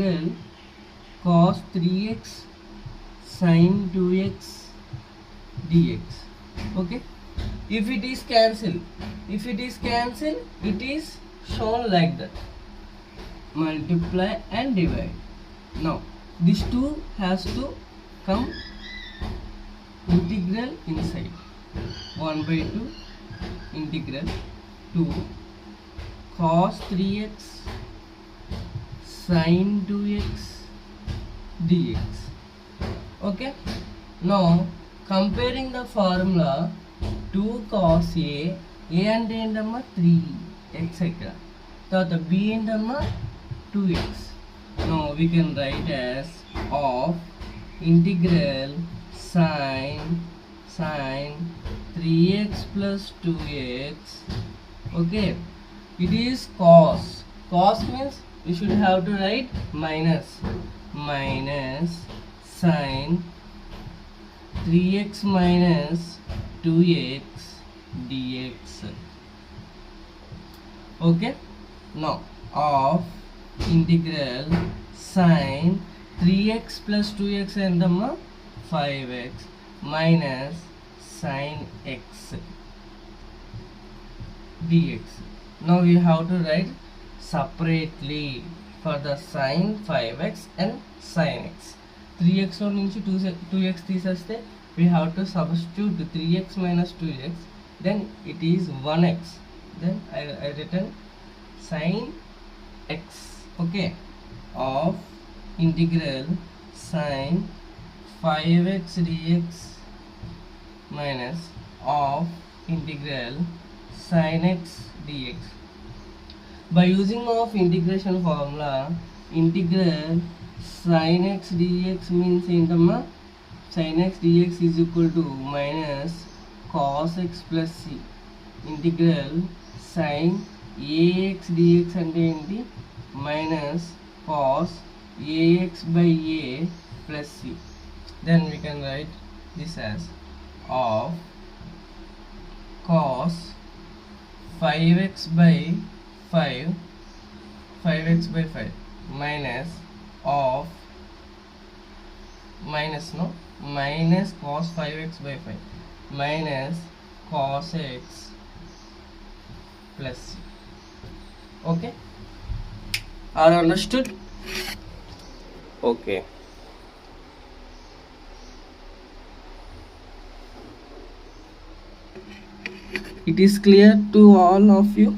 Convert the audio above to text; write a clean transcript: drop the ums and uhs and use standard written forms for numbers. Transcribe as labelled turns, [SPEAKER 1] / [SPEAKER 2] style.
[SPEAKER 1] integral cos 3x sin 2x dx. Okay, if it is cancelled, it is shown like that, multiply and divide. Now these two has to come integral inside, 1 by 2 integral 2 cos 3x sin 2x dx. Okay, now comparing the formula, 2 cos a అంటే ఏంటమ్మా 3x ఇక్కడ, తర్వాత b ఏంటమ్మా 2x. now we can write as of integral sin 3x plus 2x. okay, it is cos means we should have to write minus sin 3x minus 2x dx. okay, now of integral sin 3x plus 2x ఎంతమ్మా 5x minus sin x dx. now we have to write separately for the sin 5x and sin x. 3x నుంచి 2x తీసేస్తే we have to substitute 3x minus 2x, then it is 1x, then I written sin x. okay, of integral sin 5x dx minus of integral sin x dx. by using of integration formula, integral sin x dx means ఏంటమ్మా sin x dx is equal to minus cos x plus c. integral sin ax dx అంటే ఏంటి minus cos ax by a plus c. then we can write this as of cos 5x by 5 minus of minus cos 5x by 5 minus cos x plus c. okay, are understood? okay, it is clear to all of you?